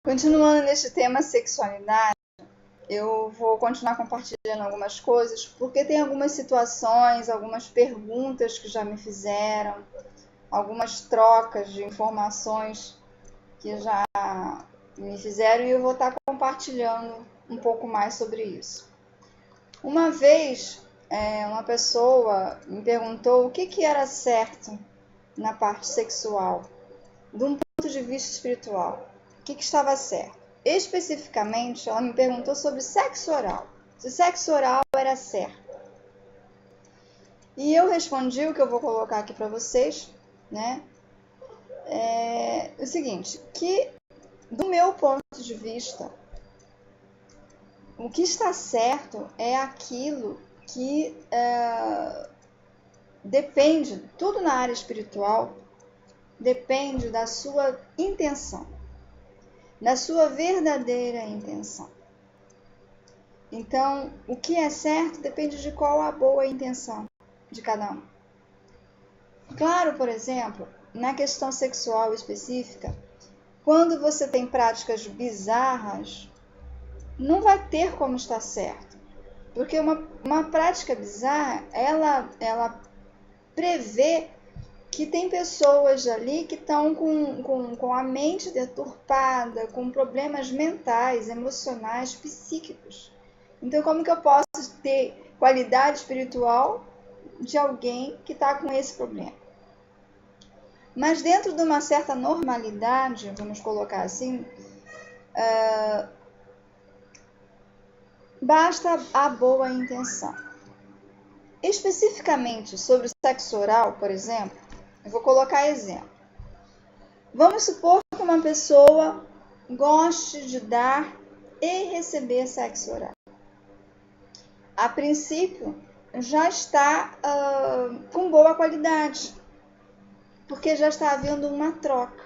Continuando neste tema sexualidade, eu vou continuar compartilhando algumas coisas, porque tem algumas situações, algumas perguntas que já me fizeram, algumas trocas de informações que já me fizeram e eu vou estar compartilhando um pouco mais sobre isso. Uma vez, uma pessoa me perguntou o que era certo na parte sexual, de um ponto de vista espiritual. O que estava certo? Especificamente, ela me perguntou sobre sexo oral. Se sexo oral era certo. E eu respondi o que eu vou colocar aqui para vocês, né? O seguinte, que do meu ponto de vista, o que está certo é aquilo que depende, tudo na área espiritual, depende da sua intenção, da sua verdadeira intenção. Então, o que é certo depende de qual a boa intenção de cada um. Claro, por exemplo, na questão sexual específica, quando você tem práticas bizarras, não vai ter como estar certo. Porque uma prática bizarra, ela prevê que tem pessoas ali que estão com a mente deturpada, com problemas mentais, emocionais, psíquicos. Então, como que eu posso ter qualidade espiritual de alguém que está com esse problema? Mas dentro de uma certa normalidade, vamos colocar assim, basta a boa intenção. Especificamente sobre o sexo oral, por exemplo, eu vou colocar exemplo. Vamos supor que uma pessoa goste de dar e receber sexo oral. A princípio, já está com boa qualidade, porque já está havendo uma troca.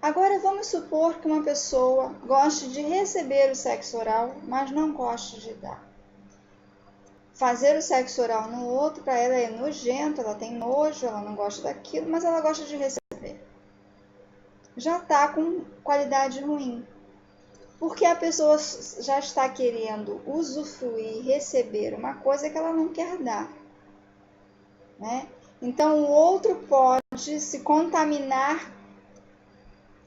Agora, vamos supor que uma pessoa goste de receber o sexo oral, mas não goste de dar. Fazer o sexo oral no outro, para ela é nojento, ela tem nojo, ela não gosta daquilo, mas ela gosta de receber. Já está com qualidade ruim. Porque a pessoa já está querendo usufruir, receber uma coisa que ela não quer dar, né? Então, o outro pode se contaminar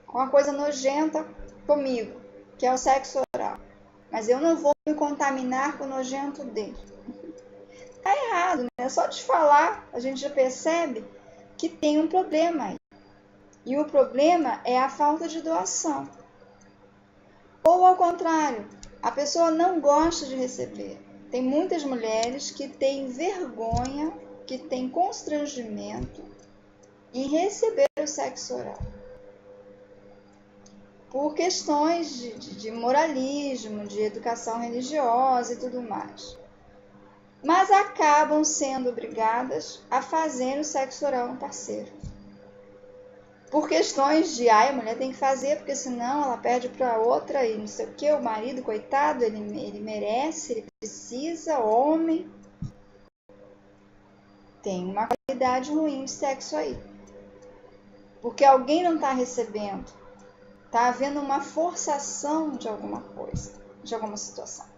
com uma coisa nojenta comigo, que é o sexo oral. Mas eu não vou me contaminar com o nojento dele. Tá errado, né? Só de falar, a gente já percebe que tem um problema aí. E o problema é a falta de doação. Ou ao contrário, a pessoa não gosta de receber. Tem muitas mulheres que têm vergonha, que têm constrangimento em receber o sexo oral. Por questões de moralismo, de educação religiosa e tudo mais. Mas acabam sendo obrigadas a fazer o sexo oral no parceiro. Por questões de, a mulher tem que fazer, porque senão ela perde para outra e não sei o que, o marido, coitado, ele merece, ele precisa, homem. Tem uma qualidade ruim de sexo aí. Porque alguém não está recebendo. Está havendo uma forçação de alguma coisa, de alguma situação.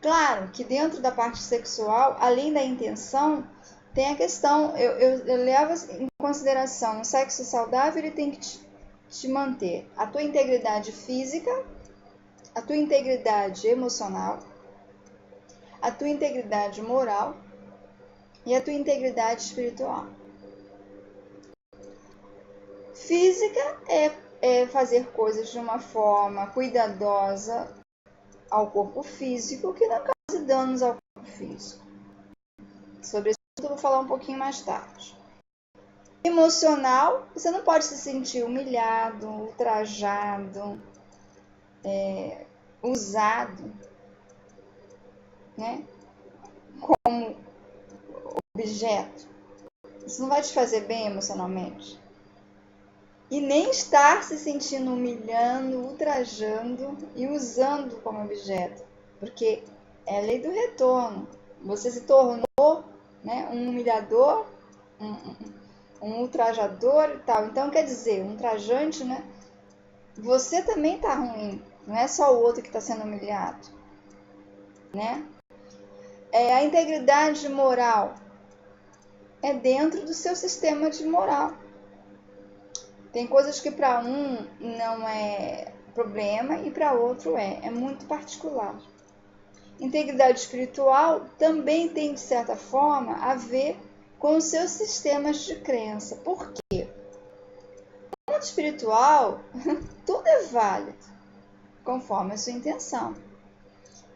Claro que dentro da parte sexual, além da intenção, tem a questão, eu levo em consideração, um sexo saudável ele tem que te manter a tua integridade física, a tua integridade emocional, a tua integridade moral e a tua integridade espiritual. Física é fazer coisas de uma forma cuidadosa ao corpo físico que não cause danos ao corpo físico. Sobre isso eu vou falar um pouquinho mais tarde. Emocional, você não pode se sentir humilhado, ultrajado, usado, né, como objeto. Isso não vai te fazer bem emocionalmente. E nem estar se sentindo humilhando, ultrajando e usando como objeto. Porque é a lei do retorno. Você se tornou, né, um humilhador, um ultrajador e tal. Então, quer dizer, um ultrajante, né? Você também tá ruim, não é só o outro que está sendo humilhado, né? A integridade moral é dentro do seu sistema de moral. Tem coisas que para um não é problema e para outro é muito particular. Integridade espiritual também tem, de certa forma, a ver com os seus sistemas de crença. Por quê? No mundo espiritual, tudo é válido, conforme a sua intenção.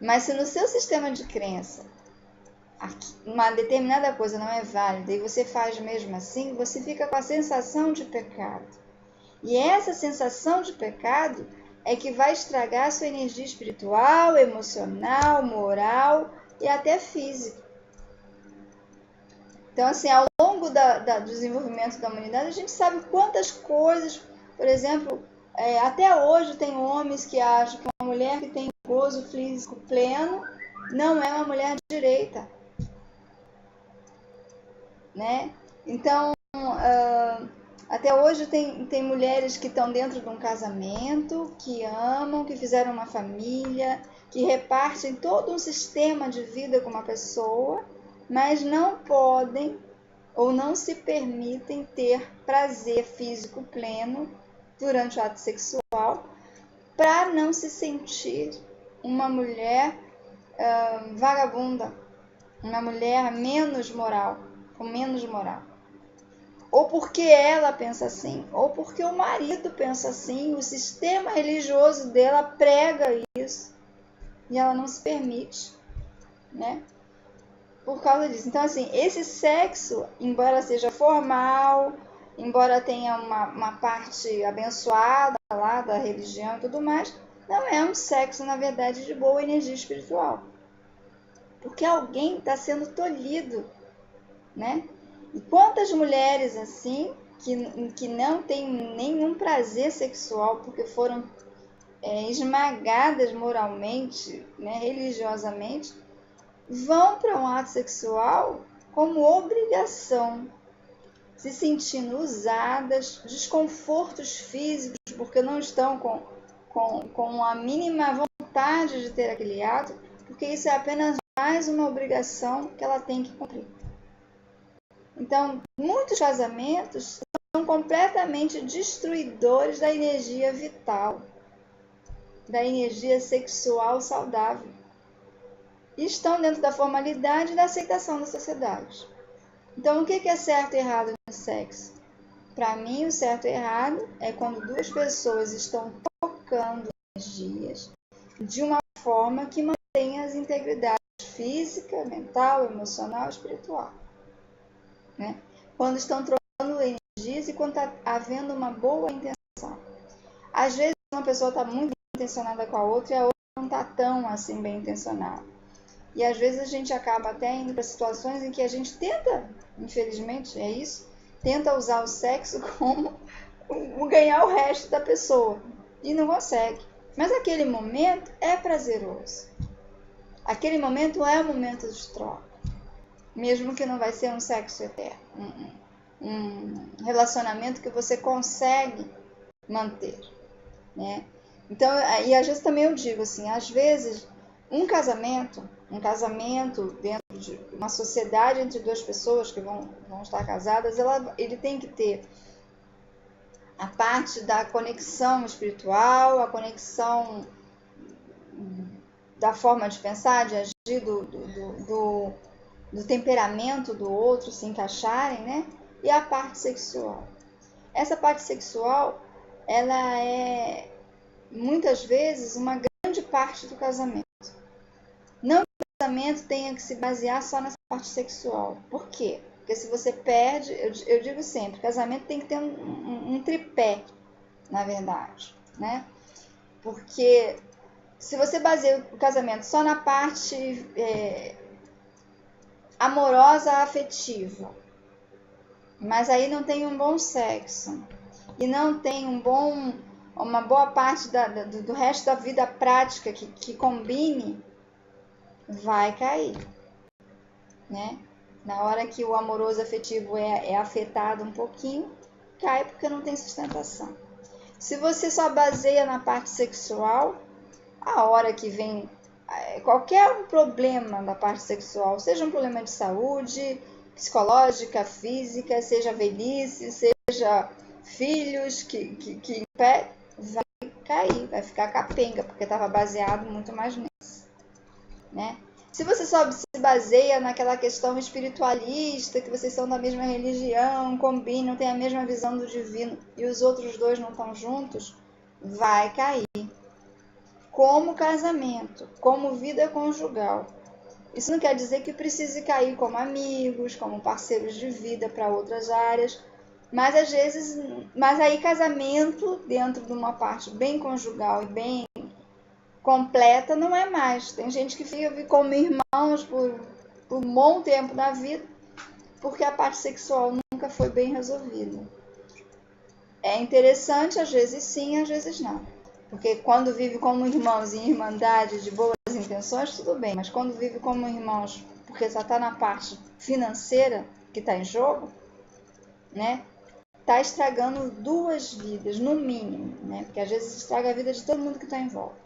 Mas se no seu sistema de crença uma determinada coisa não é válida e você faz mesmo assim, você fica com a sensação de pecado. E essa sensação de pecado é que vai estragar a sua energia espiritual, emocional, moral e até física. Então, assim, ao longo do desenvolvimento da humanidade, a gente sabe quantas coisas, por exemplo, até hoje tem homens que acham que uma mulher que tem gozo físico pleno não é uma mulher direita, né? Então, até hoje tem mulheres que estão dentro de um casamento, que amam, que fizeram uma família, que repartem todo um sistema de vida com uma pessoa, mas não podem ou não se permitem ter prazer físico pleno durante o ato sexual, para não se sentir uma mulher vagabunda, uma mulher menos moral, com menos moral. Ou porque ela pensa assim, ou porque o marido pensa assim, o sistema religioso dela prega isso e ela não se permite, né? Por causa disso. Então, assim, esse sexo, embora seja formal, embora tenha uma parte abençoada lá da religião e tudo mais, não é um sexo, na verdade, de boa energia espiritual. Porque alguém está sendo tolhido, né? E quantas mulheres assim que não têm nenhum prazer sexual porque foram esmagadas moralmente, né, religiosamente, vão para um ato sexual como obrigação, se sentindo usadas, desconfortos físicos porque não estão com a mínima vontade de ter aquele ato, porque isso é apenas mais uma obrigação que ela tem que cumprir. Então, muitos casamentos são completamente destruidores da energia vital, da energia sexual saudável. E estão dentro da formalidade e da aceitação da sociedade. Então, o que é certo e errado no sexo? Para mim, o certo e errado é quando duas pessoas estão trocando energias de uma forma que mantenha as integridades física, mental, emocional e espiritual. Né? Quando estão trocando energias e quando está havendo uma boa intenção. Às vezes uma pessoa está muito bem intencionada com a outra e a outra não está tão assim bem intencionada. E às vezes a gente acaba até indo para situações em que a gente tenta, infelizmente é isso, tenta usar o sexo como ganhar o resto da pessoa e não consegue. Mas aquele momento é prazeroso. Aquele momento é um momento de troca. Mesmo que não vai ser um sexo eterno, um relacionamento que você consegue manter, né? Então, e às vezes também eu digo assim, às vezes um casamento dentro de uma sociedade entre duas pessoas que vão estar casadas, ele tem que ter a parte da conexão espiritual, a conexão da forma de pensar, de agir, do temperamento do outro se encaixarem, né? E a parte sexual. Essa parte sexual, ela é muitas vezes uma grande parte do casamento. Não que o casamento tenha que se basear só nessa parte sexual. Por quê? Porque se você perde, eu digo sempre, casamento tem que ter um tripé, na verdade, né? Porque se você baseia o casamento só na parte amorosa, afetiva, mas aí não tem um bom sexo e não tem uma boa parte do resto da vida prática que combine, vai cair, né? Na hora que o amoroso afetivo é afetado um pouquinho, cai porque não tem sustentação. Se você só baseia na parte sexual, a hora que vem qualquer problema da parte sexual, seja um problema de saúde, psicológica, física, seja velhice, seja filhos vai cair, vai ficar capenga, porque estava baseado muito mais nisso, né? Se você só se baseia naquela questão espiritualista, que vocês são da mesma religião, combinam, têm a mesma visão do divino, e os outros dois não estão juntos, vai cair. Como casamento, como vida conjugal. Isso não quer dizer que precise cair como amigos, como parceiros de vida para outras áreas, mas às vezes, mas aí casamento dentro de uma parte bem conjugal e bem completa não é mais. Tem gente que vive como irmãos por um bom tempo da vida, porque a parte sexual nunca foi bem resolvida. É interessante, às vezes sim, às vezes não. Porque quando vive como irmãos em irmandade de boas intenções, tudo bem. Mas quando vive como irmãos, porque só está na parte financeira que está em jogo, né? Está estragando duas vidas, no mínimo, né? Porque às vezes estraga a vida de todo mundo que está em volta,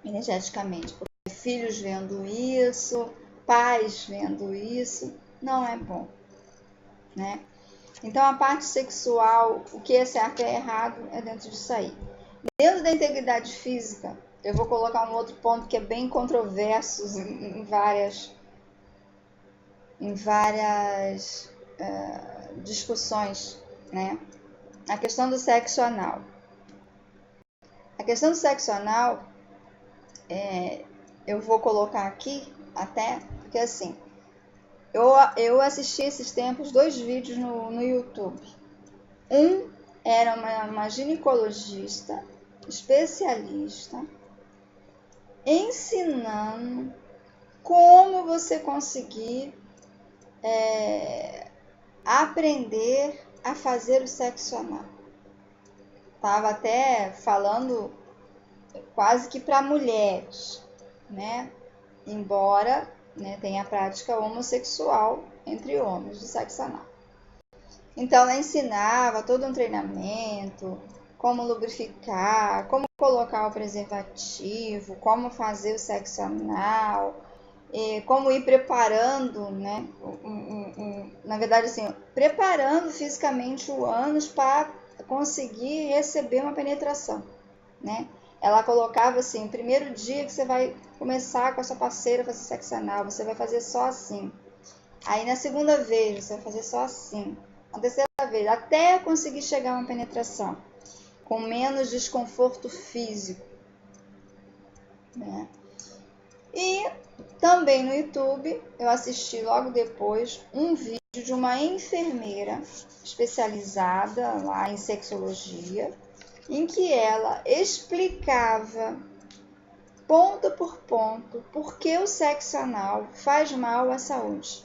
energeticamente. Porque filhos vendo isso, pais vendo isso, não é bom, né? Então a parte sexual, o que é certo e é errado, é dentro disso aí. Dentro da integridade física, eu vou colocar um outro ponto que é bem controverso em várias discussões, né? A questão do sexo anal. A questão do sexo anal, eu vou colocar aqui até, porque assim, eu assisti esses tempos 2 vídeos no YouTube. Um era uma ginecologista especialista ensinando como você conseguir aprender a fazer o sexo anal. Estava até falando quase que para mulheres, né? Embora, né, tenha a prática homossexual entre homens de sexo anal. Então ela ensinava todo um treinamento, como lubrificar, como colocar o preservativo, como fazer o sexo anal, como ir preparando, né? Na verdade, assim, preparando fisicamente o ânus para conseguir receber uma penetração, né? Ela colocava assim, primeiro dia que você vai começar com a sua parceira a fazer sexo anal, você vai fazer só assim. Aí na segunda vez, você vai fazer só assim. Na terceira vez, até conseguir chegar a uma penetração, com menos desconforto físico, né? E também no YouTube, eu assisti logo depois um vídeo de uma enfermeira especializada lá em sexologia, em que ela explicava ponto por ponto por que o sexo anal faz mal à saúde.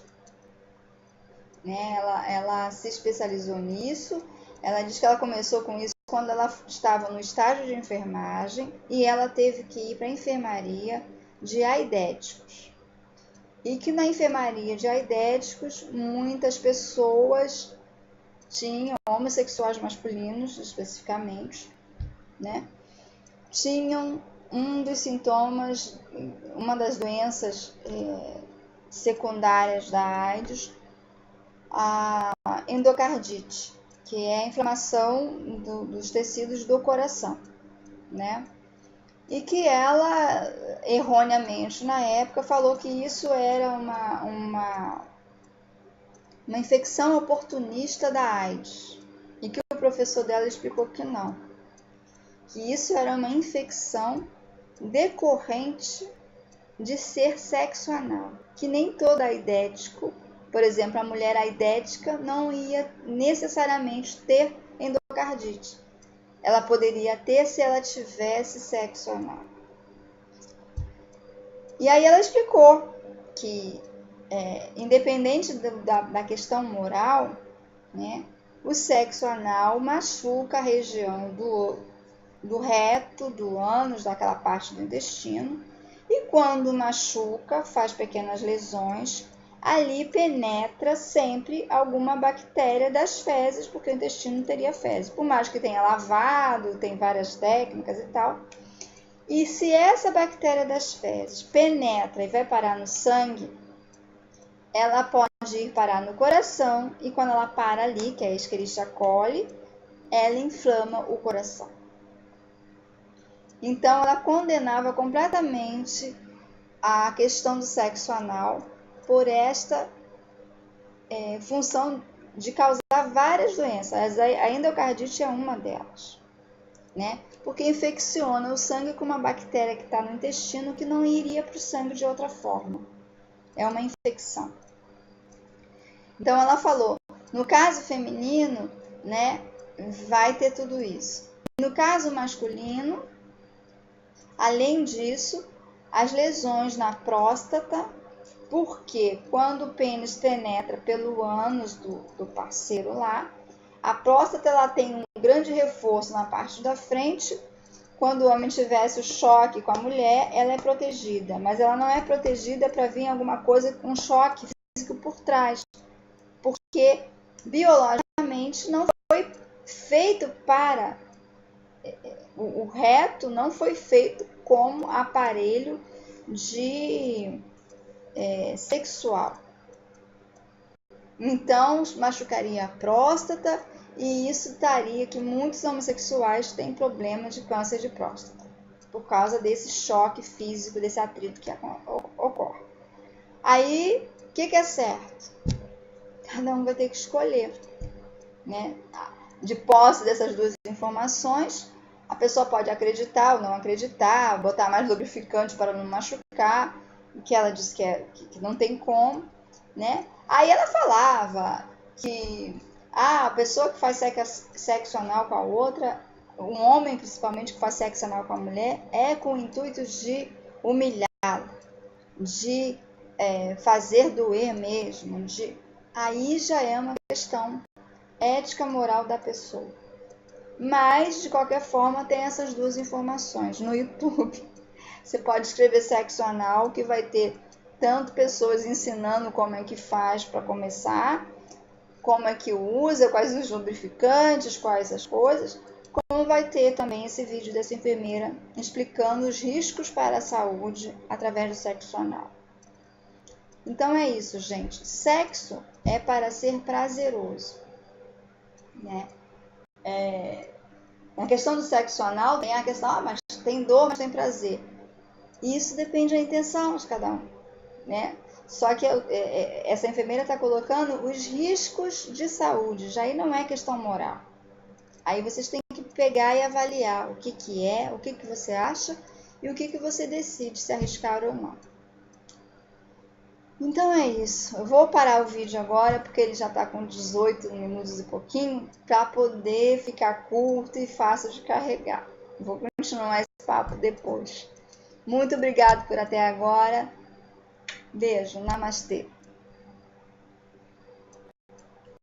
Né? Ela se especializou nisso, ela diz que ela começou com isso quando ela estava no estágio de enfermagem e ela teve que ir para a enfermaria de aidéticos. E que na enfermaria de aidéticos muitas pessoas tinham, homossexuais masculinos especificamente, né? Tinham um dos sintomas, uma das doenças secundárias da AIDS, a endocardite, que é a inflamação dos tecidos do coração, né? E que ela, erroneamente na época, falou que isso era uma infecção oportunista da AIDS. E que o professor dela explicou que não. Que isso era uma infecção decorrente de ser sexo anal. Que nem todo aidético, por exemplo, a mulher aidética não ia necessariamente ter endocardite. Ela poderia ter se ela tivesse sexo anal. E aí ela explicou que, independente da questão moral, né, o sexo anal machuca a região do reto, do ânus, daquela parte do intestino, e quando machuca, faz pequenas lesões, ali penetra sempre alguma bactéria das fezes, porque o intestino teria fezes. Por mais que tenha lavado, tem várias técnicas e tal. E se essa bactéria das fezes penetra e vai parar no sangue, ela pode ir parar no coração, e quando ela para ali, que é a Escherichia coli, ela inflama o coração. Então, ela condenava completamente a questão do sexo anal por esta função de causar várias doenças. A endocardite é uma delas, né? Porque infecciona o sangue com uma bactéria que está no intestino que não iria para o sangue de outra forma. É uma infecção. Então, ela falou, no caso feminino, né, vai ter tudo isso. No caso masculino, além disso, as lesões na próstata, porque quando o pênis penetra pelo ânus do parceiro lá, a próstata ela tem um grande reforço na parte da frente. Quando o homem tivesse o choque com a mulher, ela é protegida, mas ela não é protegida para vir alguma coisa, um choque físico por trás, porque biologicamente não foi feito para... O reto não foi feito como aparelho de sexual. Então, machucaria a próstata, e isso daria que muitos homossexuais têm problema de câncer de próstata, por causa desse choque físico, desse atrito que ocorre. Aí, o que é certo? Cada um vai ter que escolher, né? De posse dessas duas informações, a pessoa pode acreditar ou não acreditar, botar mais lubrificante para não machucar, que ela disse que não tem como, né? Aí ela falava que a pessoa que faz sexo anal com a outra, um homem principalmente que faz sexo anal com a mulher, é com o intuito de humilhá-la, de fazer doer mesmo, aí já é uma questão ética moral da pessoa. Mas, de qualquer forma, tem essas duas informações. No YouTube, você pode escrever sexo anal, que vai ter tanto pessoas ensinando como é que faz para começar, como é que usa, quais os lubrificantes, quais as coisas, como vai ter também esse vídeo dessa enfermeira explicando os riscos para a saúde através do sexo anal. Então é isso, gente. Sexo é para ser prazeroso, né? Na questão do sexo anal tem a questão, mas tem dor, mas tem prazer. Isso depende da intenção de cada um, né? Só que essa enfermeira está colocando os riscos de saúde, já aí não é questão moral. Aí vocês têm que pegar e avaliar o que é, o que você acha e o que você decide se arriscar ou não. Então é isso. Eu vou parar o vídeo agora, porque ele já está com 18 minutos e pouquinho, para poder ficar curto e fácil de carregar. Vou continuar esse papo depois. Muito obrigado por até agora. Beijo, namastê.